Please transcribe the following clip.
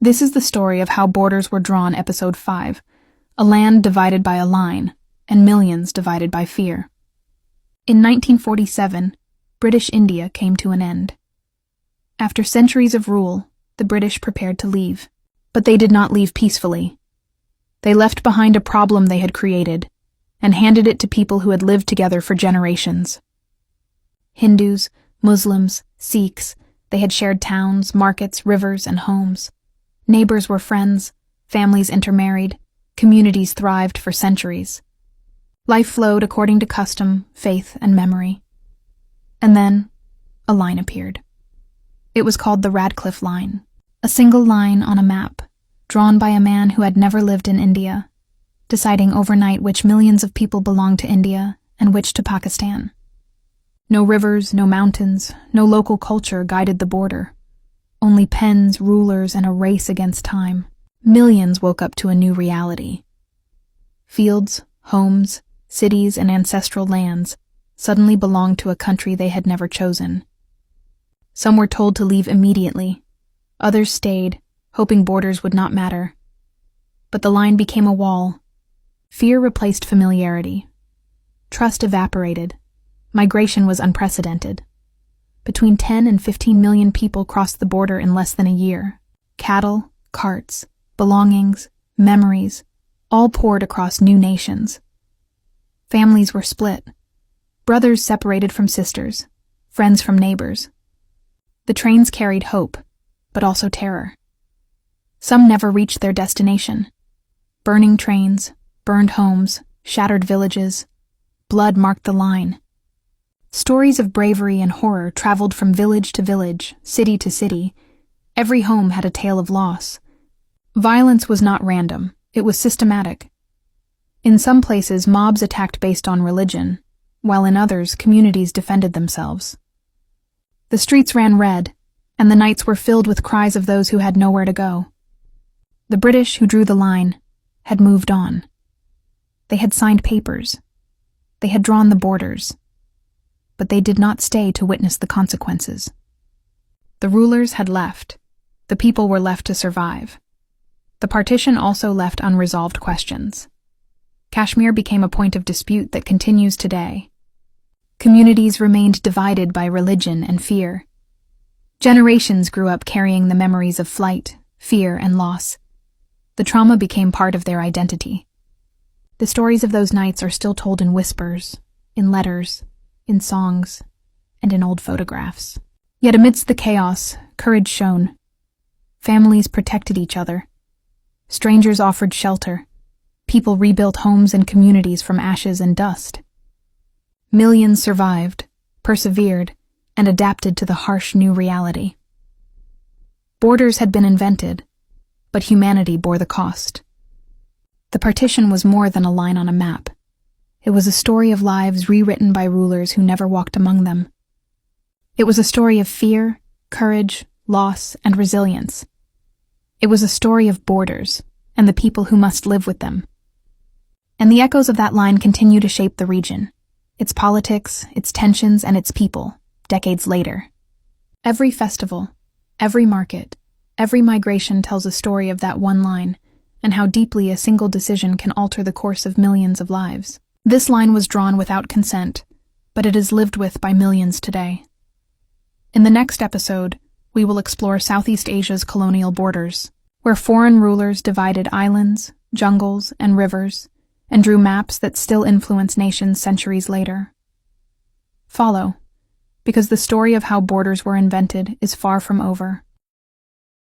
This is the story of how borders were drawn, episode 5, a land divided by a line, and millions divided by fear. In 1947, British India came to an end. After centuries of rule, the British prepared to leave. But they did not leave peacefully. They left behind a problem they had created, and handed it to people who had lived together for generations. Hindus, Muslims, Sikhs, they had shared towns, markets, rivers, and homes. Neighbors were friends, families intermarried, communities thrived for centuries. Life flowed according to custom, faith, and memory. And then, a line appeared. It was called the Radcliffe Line, a single line on a map, drawn by a man who had never lived in India, deciding overnight which millions of people belonged to India and which to Pakistan. No rivers, no mountains, no local culture guided the border. Only pens, rulers, and a race against time. Millions woke up to a new reality. Fields, homes, cities, and ancestral lands suddenly belonged to a country they had never chosen. Some were told to leave immediately. Others stayed, hoping borders would not matter. But the line became a wall. Fear replaced familiarity. Trust evaporated. Migration was unprecedented. Between 10 and 15 million people crossed the border in less than a year. Cattle, carts, belongings, memories, all poured across new nations. Families were split. Brothers separated from sisters, friends from neighbors. The trains carried hope, but also terror. Some never reached their destination. Burning trains, burned homes, shattered villages. Blood marked the line. Stories of bravery and horror traveled from village to village, city to city. Every home had a tale of loss. Violence was not random, it was systematic. In some places, mobs attacked based on religion, while in others, communities defended themselves. The streets ran red, and the nights were filled with cries of those who had nowhere to go. The British, who drew the line, had moved on. They had signed papers. They had drawn the borders. But they did not stay to witness the consequences. The rulers had left. The people were left to survive. The partition also left unresolved questions. Kashmir became a point of dispute that continues today. Communities remained divided by religion and fear. Generations grew up carrying the memories of flight, fear, and loss. The trauma became part of their identity. The stories of those nights are still told in whispers, in letters, in songs, and in old photographs. Yet amidst the chaos, courage shone. Families protected each other. Strangers offered shelter. People rebuilt homes and communities from ashes and dust. Millions survived, persevered, and adapted to the harsh new reality. Borders had been invented, but humanity bore the cost. The partition was more than a line on a map. It was a story of lives rewritten by rulers who never walked among them. It was a story of fear, courage, loss, and resilience. It was a story of borders and the people who must live with them. And the echoes of that line continue to shape the region, its politics, its tensions, and its people, decades later. Every festival, every market, every migration tells a story of that one line, and how deeply a single decision can alter the course of millions of lives. This line was drawn without consent, but it is lived with by millions today. In the next episode, we will explore Southeast Asia's colonial borders, where foreign rulers divided islands, jungles, and rivers, and drew maps that still influence nations centuries later. Follow, because the story of how borders were invented is far from over.